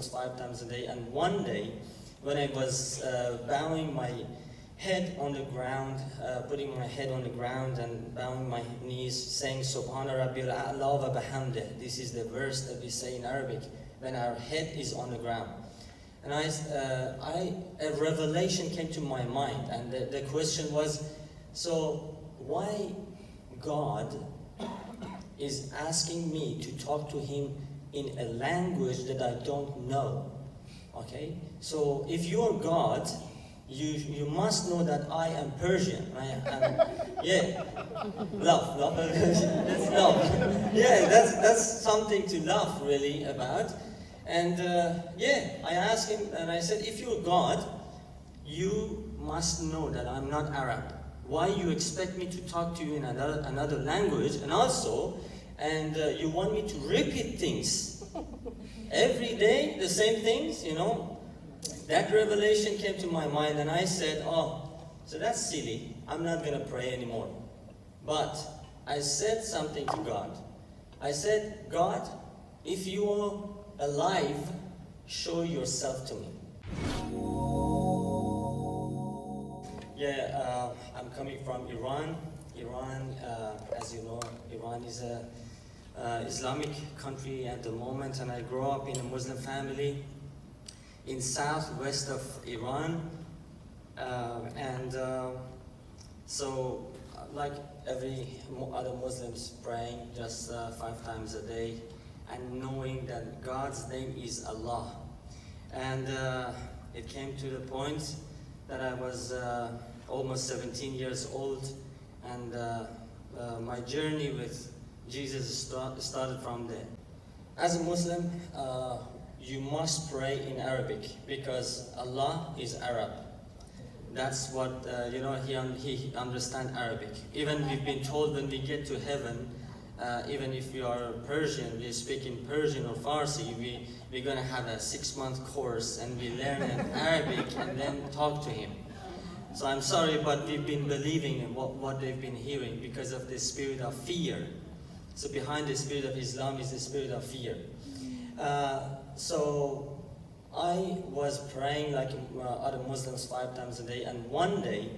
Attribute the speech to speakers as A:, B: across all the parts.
A: Muslims 5 times a day. And one day, when I was bowing my head on the ground, putting my head on the ground and bowing my knees, saying Subhana Rabbil A'la wa bihamdih. This is the verse that we say in Arabic when our head is on the ground. And a revelation came to my mind, and the question was, so why God is asking me to talk to him in a language that I don't know? Okay, so if you're God, you must know that I am Persian. Yeah, love. That's love. Yeah, that's something to laugh really about. And yeah, I asked him and I said, if you're God, you must know that I'm not Arab. Why you expect me to talk to you in another language, and also, you want me to repeat things every day, the same things, you know? That revelation came to my mind, and I said, oh, so that's silly. I'm not going to pray anymore. But I said something to God. I said, God, if you are alive, show yourself to me. Yeah, I'm coming from Iran. Iran, as you know, Iran is a Islamic country at the moment, and I grew up in a Muslim family in southwest of Iran, so like every other Muslims, praying just 5 times a day and knowing that God's name is Allah. And it came to the point that I was almost 17 years old, and my journey with Jesus started from there. As a Muslim, you must pray in Arabic because Allah is Arab. That's what, He understands Arabic. Even we've been told when we get to heaven, even if you are Persian, we speak in Persian or Farsi, we're going to have a 6-month course and we learn in Arabic and then talk to Him. So I'm sorry, but we've been believing in what they've been hearing because of the spirit of fear. So behind the spirit of Islam is the spirit of fear. So I was praying like other Muslims 5 times a day, and one day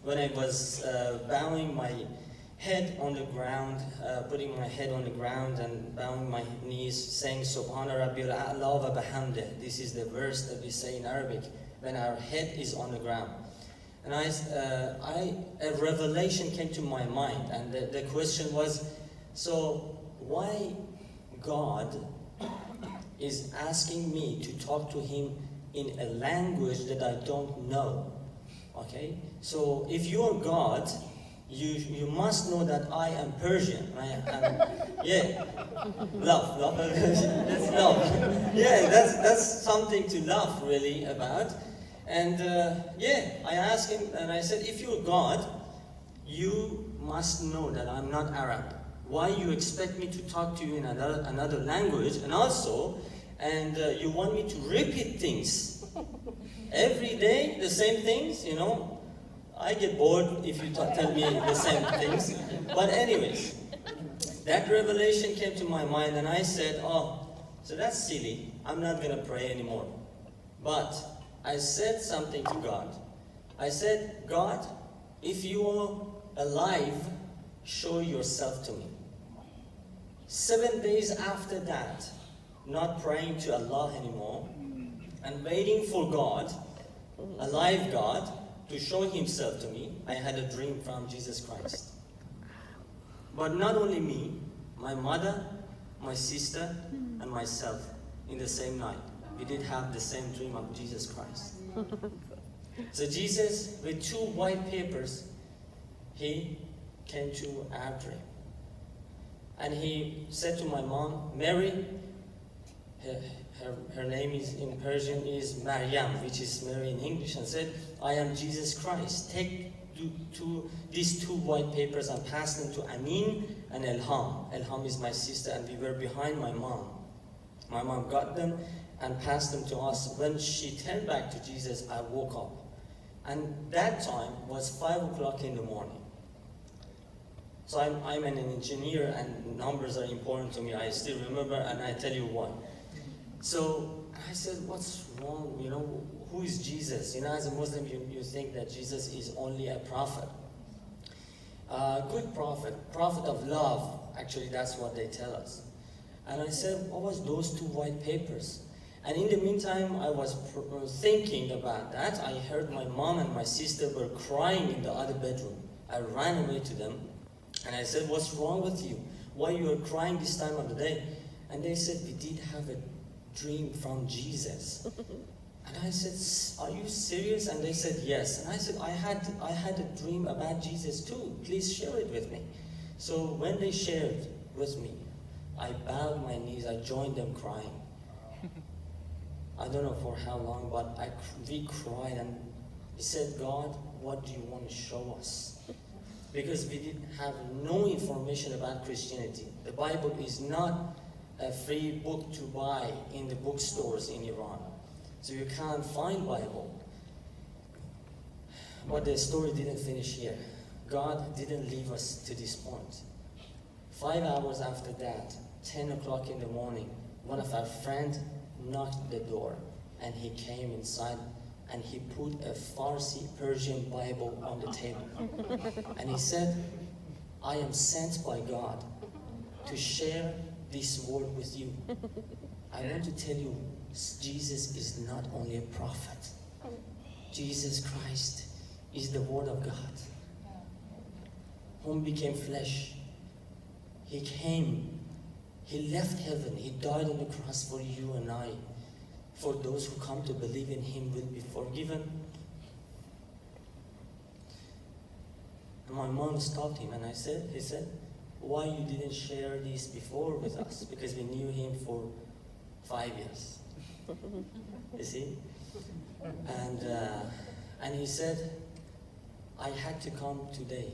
A: when I was bowing my head on the ground, putting my head on the ground and bowing my knees, saying Subhana Rabbil A'la wa bihamdih. This is the verse that we say in Arabic when our head is on the ground. And a revelation came to my mind, and the question was, so why God is asking me to talk to him in a language that I don't know? Okay, so if you are God, you must know that I am Persian. Yeah, love. That's love. Yeah, that's something to laugh really about. And yeah, I asked him and I said, if you're God, you must know that I'm not Arab. Why you expect me to talk to you in another language, and also, you want me to repeat things every day, the same things, you know? I get bored if you tell me the same things. But anyways, that revelation came to my mind, and I said, oh, so that's silly. I'm not going to pray anymore. But I said something to God. I said, God, if you are alive, show yourself to me. 7 days after that, not praying to Allah anymore, and waiting for God, a live God, to show himself to me, I had a dream from Jesus Christ. But not only me, my mother, my sister, and myself in the same night. We did have the same dream of Jesus Christ. So Jesus, with 2 white papers, he came to our dream. And he said to my mom, Mary, her name is in Persian is Maryam, which is Mary in English, and said, I am Jesus Christ. Take these 2 white papers and pass them to Amin and Elham. Elham is my sister, and we were behind my mom. My mom got them and passed them to us. When she turned back to Jesus, I woke up. And that time was 5 o'clock in the morning. So I'm an engineer, and numbers are important to me. I still remember, and I tell you why. So And I said, what's wrong? Who is Jesus? As a Muslim, you think that Jesus is only a prophet. Good prophet of love. Actually, that's what they tell us. And I said, what was those 2 white papers? And in the meantime, I was thinking about that. I heard my mom and my sister were crying in the other bedroom. I ran away to them, and I said, what's wrong with you? Why you are crying this time of the day? And they said, we did have a dream from Jesus. And I said, are you serious? And they said, yes. And I said, I had a dream about Jesus too. Please share it with me. So when they shared with me, I bowed my knees, I joined them crying. I don't know for how long, but we cried, and we said, God, what do you want to show us? Because we didn't have no information about Christianity. The Bible is not a free book to buy in the bookstores in Iran. So you can't find Bible. But the story didn't finish here. God didn't leave us to this point. 5 hours after that, 10 o'clock in the morning, one of our friends knocked the door, and he came inside, and he put a Farsi Persian Bible on the table. And he said, I am sent by God to share this word with you. I want to tell you, Jesus is not only a prophet. Jesus Christ is the Word of God, whom became flesh. He came. He left heaven. He died on the cross for you and I. For those who come to believe in Him will be forgiven. And my mom stopped him, and he said, why you didn't share this before with us? Because we knew him for 5 years. You see? And he said, I had to come today.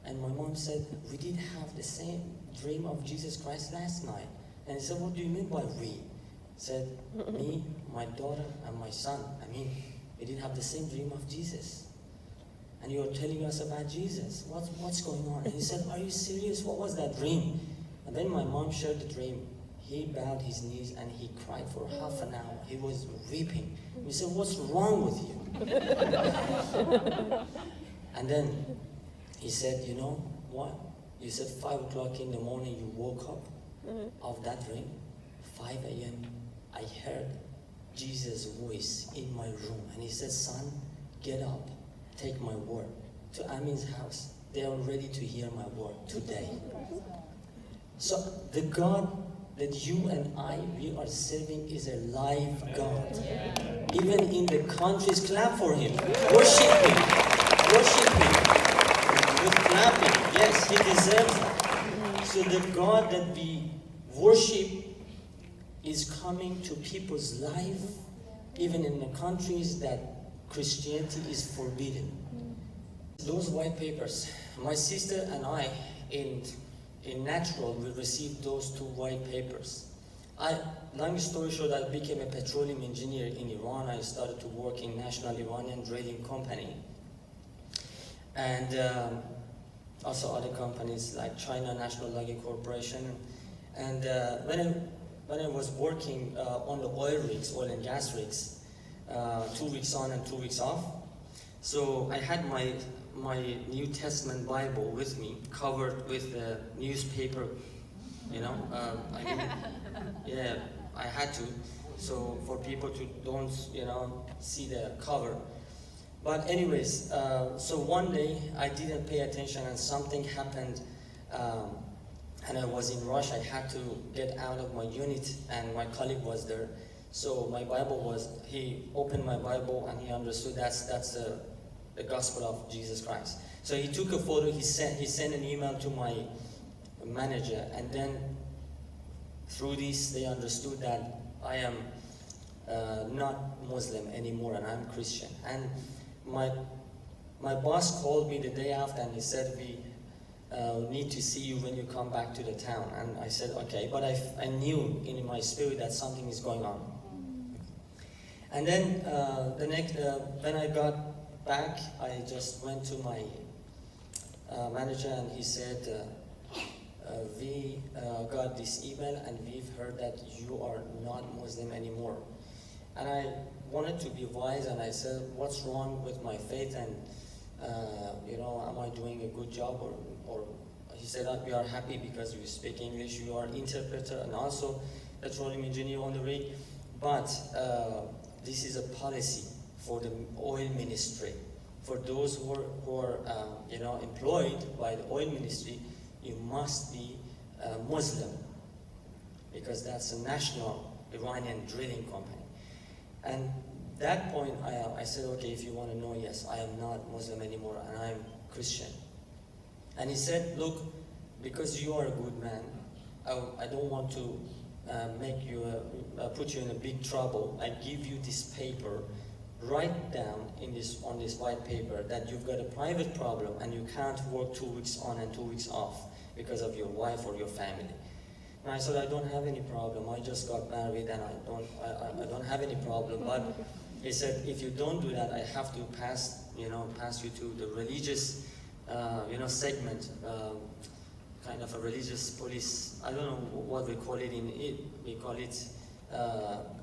A: And my mom said, we did have the same dream of Jesus Christ last night. And he said, what do you mean by we? He said, me, my daughter, and my son. We did have the same dream of Jesus. And you are telling us about Jesus. What's going on? And he said, are you serious? What was that dream? And then my mom shared the dream. He bowed his knees and he cried for half an hour. He was weeping. We said, what's wrong with you? And then he said, you know what? You said 5 o'clock in the morning you woke up of that dream. 5 a.m. I heard Jesus' voice in my room. And he said, son, get up, take my word to Amin's house. They are ready to hear my word today. So the God that you and we are serving is a live God. Even in the countries, clap for Him. Worship Him. Worship Him. With clapping. Yes, He deserves it. So the God that we worship is coming to people's life, even in the countries that Christianity is forbidden. Those white papers, my sister and I, in natural, we received those 2 white papers. Long story short, I became a petroleum engineer in Iran. I started to work in National Iranian Drilling Company. And also other companies like China National Logging Corporation. And when I was working on the oil and gas rigs, 2 weeks on and 2 weeks off, so I had my New Testament Bible with me, covered with a newspaper, I had to, so for people to don't, see the cover. But anyways, so one day I didn't pay attention and something happened, and I was in rush. I had to get out of my unit, and my colleague was there. So my Bible he opened my Bible and he understood that's the gospel of Jesus Christ. So he took a photo, he sent an email to my manager, and then through this they understood that I am not Muslim anymore and I'm Christian. And my boss called me the day after and he said, we need to see you when you come back to the town. And I said, okay, but I knew in my spirit that something is going on. And then when I got back, I just went to my manager and he said, we got this email and we've heard that you are not Muslim anymore. And I wanted to be wise, and I said, what's wrong with my faith, and am I doing a good job, or he said that we are happy because you speak English, you are interpreter and also petroleum engineer on the rig, but this is a policy for the oil ministry. For those who are employed by the oil ministry, you must be Muslim, because that's a national Iranian drilling company. And that point, I said, okay, if you want to know, yes, I am not Muslim anymore, and I'm Christian. And he said, look, because you are a good man, I don't want to put you in a big trouble. I give you this paper. Write down on this white paper that you've got a private problem and you can't work 2 weeks on and 2 weeks off because of your wife or your family. And I said, I don't have any problem. I just got married and I don't have any problem. But he said, if you don't do that, I have to pass you to the religious, segment, kind of a religious police. I don't know what we call it we call it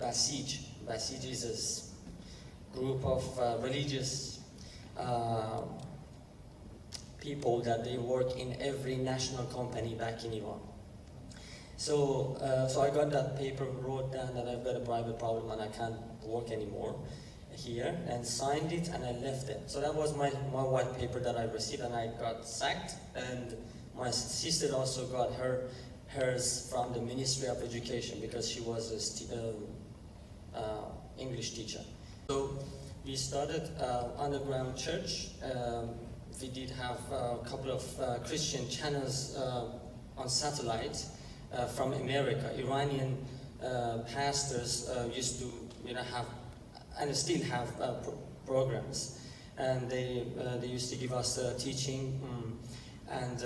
A: Basij. Basij is a group of religious people that they work in every national company back in Iran. So I got that paper, wrote down that I've got a private problem and I can't work anymore here, and signed it, and I left it. So that was my white paper that I received, and I got sacked. And my sister also got hers from the Ministry of Education, because she was an English teacher. So we started underground church. We did have a couple of Christian channels on satellite from America. Iranian pastors used to have and still have programs, and they used to give us teaching. And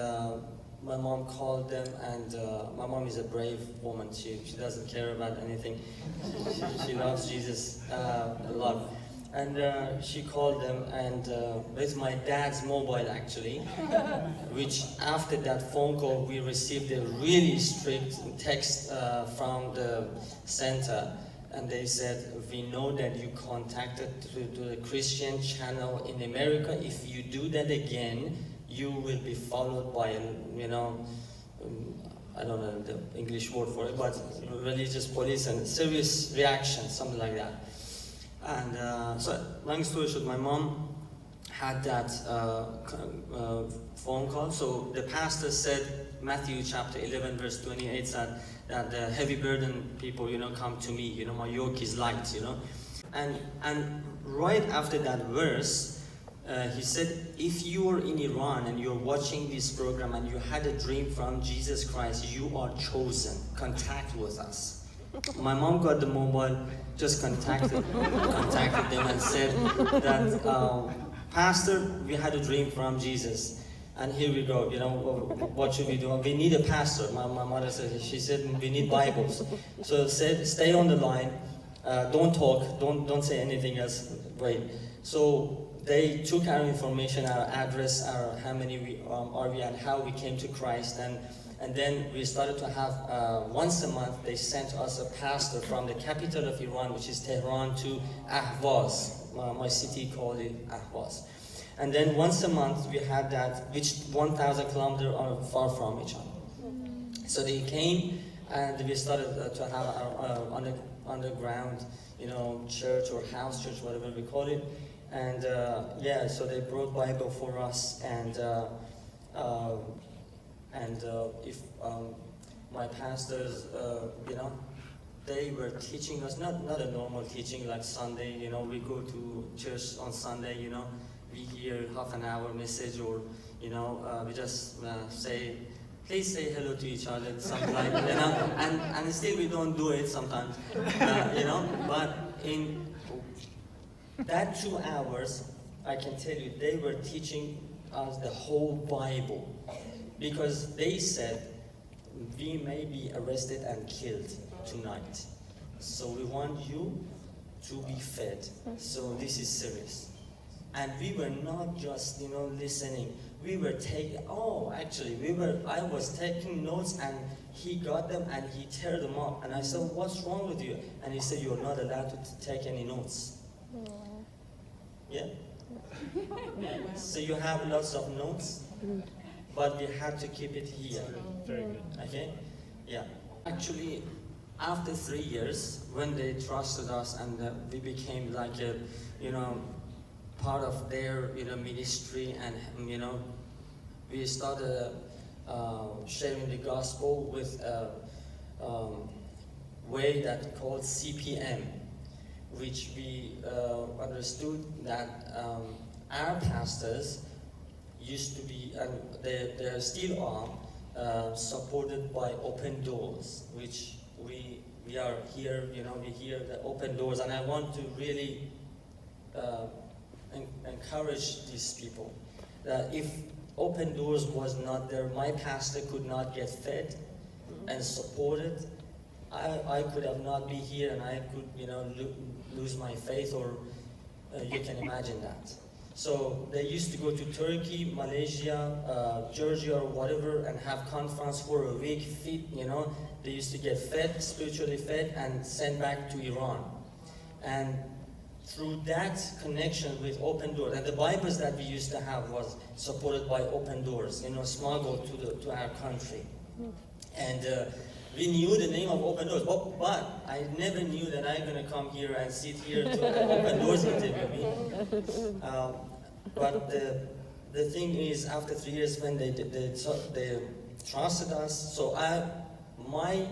A: my mom called them, and my mom is a brave woman. She doesn't care about anything. She loves Jesus a lot. And she called them, and with my dad's mobile actually, which after that phone call we received a really strict text from the center, and they said, we know that you contacted to the Christian channel in America. If you do that again, you will be followed by, I don't know the English word for it, but religious police and serious reaction, something like that. And so, long story short, my mom had that phone call. So the pastor said, Matthew chapter 11, verse 28 said that the heavy burden people, come to me, my yoke is light, And right after that verse, he said, if you are in Iran and you're watching this program and you had a dream from Jesus Christ, you are chosen. Contact with us. My mom got the mobile, just contacted them and said that, Pastor, we had a dream from Jesus. And here we go, what should we do? We need a pastor. My mother said, she said, we need Bibles. So said, stay on the line, don't talk, don't say anything else, wait. So they took our information, our address, our how many we are we, and how we came to Christ, and then we started to have, once a month, they sent us a pastor from the capital of Iran, which is Tehran, to Ahvaz. My city called it Ahvaz. And then once a month we had that, which 1,000 kilometers are far from each other. So they came, and we started to have our underground, church or house church, whatever we call it. And so they brought Bible for us, and if my pastors, they were teaching us, not a normal teaching like Sunday, we go to church on Sunday, we hear half an hour message, or, we just say, please say hello to each other, something like that, and still we don't do it sometimes, but in that 2 hours, I can tell you, they were teaching us the whole Bible, because they said, we may be arrested and killed tonight, so we want you to be fed, so this is serious. And we were not just, listening. We were I was taking notes, and he got them and he teared them up. And I said, what's wrong with you? And he said, you're not allowed to take any notes. Yeah? So you have lots of notes, but we have to keep it here.
B: Very good.
A: Okay? Yeah. Actually, after 3 years, when they trusted us and we became like a, part of their, ministry, and, we started sharing the gospel with a way that called CPM, which we understood that our pastors used to be, and they still are, supported by Open Doors, which we are here, we hear the Open Doors, and I want to really encourage these people that if Open Doors was not there, my pastor could not get fed and supported. I could have not be here, and I could, lose my faith, or you can imagine that. So they used to go to Turkey, Malaysia, Georgia, or whatever, and have conference for a week. They used to get fed, spiritually fed, and sent back to Iran. And through that connection with Open Doors, and the Bibles that we used to have was supported by Open Doors, smuggled to our country. And we knew the name of Open Doors, but I never knew that I'm going to come here and sit here to Open Doors interview me. But the thing is, after 3 years, when they trusted us, so my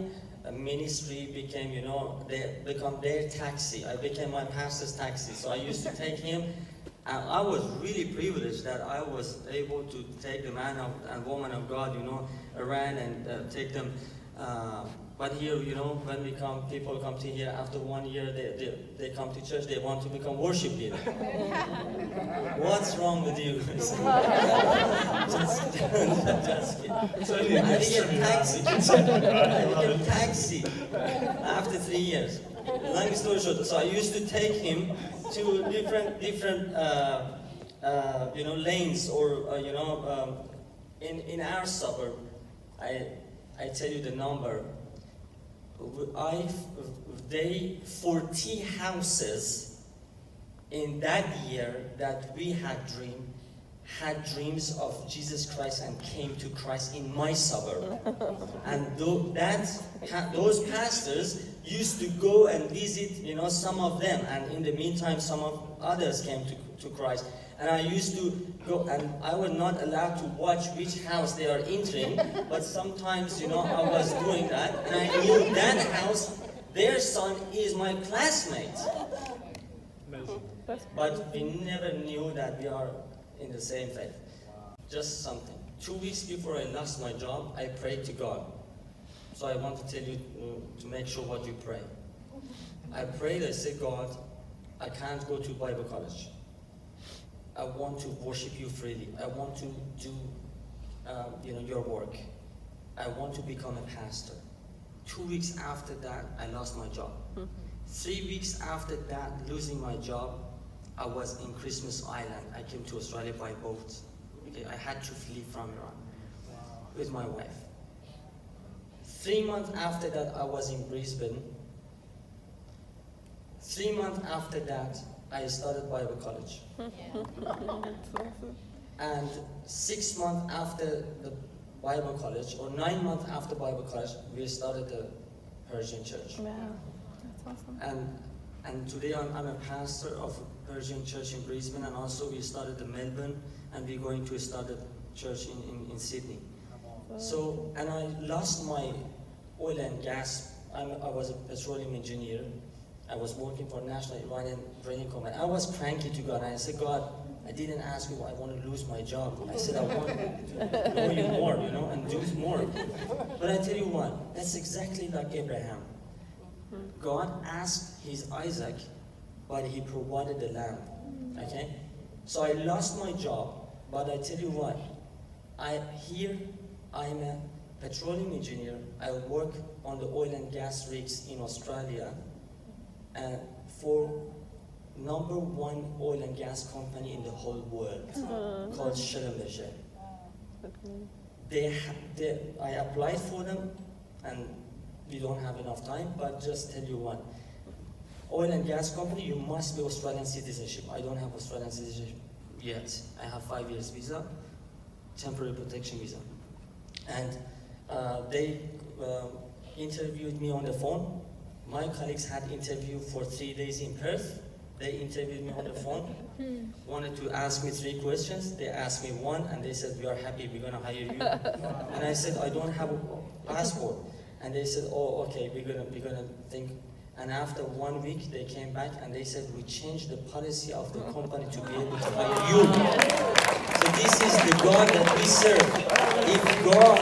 A: ministry became, they become their taxi. I became my pastor's taxi. So I used to take him. And I was really privileged that I was able to take the man and woman of God, around and take them. But here, when people come to here after 1 year, they come to church, they want to become worship leader. What's wrong with you? just kidding. I became taxi after 3 years. Long story short, so I used to take him to different lanes, or in our suburb. I tell you the number. 40 houses in that year that we had dreams of Jesus Christ and came to Christ in my suburb. And those pastors used to go and visit, some of them, and in the meantime, some of others came to Christ. And I used to go, and I was not allowed to watch which house they are entering, but sometimes, I was doing that, and I knew that house, their son is my classmate.
B: Amazing.
A: But we never knew that we are in the same faith. Just something. 2 weeks before I lost my job, I prayed to God. So I want to tell you to make sure what you pray. I prayed, I said, God, I can't go to Bible college. I want to worship you freely. I want to do, your work. I want to become a pastor. 2 weeks after that, I lost my job. 3 weeks after that, losing my job, I was in Christmas Island. I came to Australia by boat. Okay, I had to flee from Iran with my wife. 3 months after that, I was in Brisbane. 3 months after that, I started Bible college. And 6 months after the Bible college, or 9 months after Bible college, we started the Persian church.
C: Wow, that's awesome.
A: And today I'm a pastor of a Persian church in Brisbane, and also we started the Melbourne, and we're going to start a church in Sydney. So, and I lost my oil and gas. I was a petroleum engineer. I was working for National Iranian Drilling Company. I was cranky to God, and I said, God, I didn't ask you I want to lose my job. I said, I want to know you more, and do more. But I tell you what, that's exactly like Abraham. God asked his Isaac, but he provided the lamb. Okay? So I lost my job, but I tell you what, I'm a petroleum engineer. I work on the oil and gas rigs in Australia. And for number one oil and gas company in the whole world called succeslife. I applied for them, and we don't have enough time, but just tell you one. Oil and gas company, you must be Australian citizenship. I don't have Australian citizenship yet. I have 5 years visa, temporary protection visa. And they interviewed me on the phone. My colleagues had interview for 3 days in Perth. They interviewed me on the phone, wanted to ask me 3 questions. They asked me 1, and they said, we are happy, we're gonna hire you. And I said, I don't have a passport. And they said, oh, okay, we're gonna think. And after 1 week, they came back and they said, we changed the policy of the company to be able to hire you. So this is the God that we serve. If God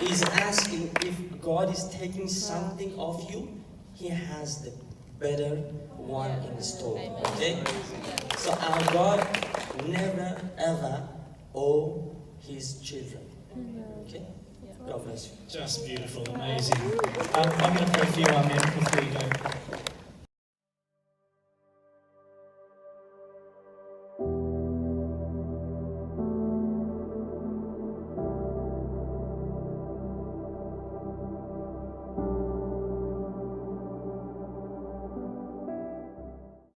A: is asking, if God is taking something of you, He has the better one in the store. Okay? So our God never ever owe His children. Okay? God bless you.
B: Just beautiful, amazing. I'm going to pray for you, Amen, before you go.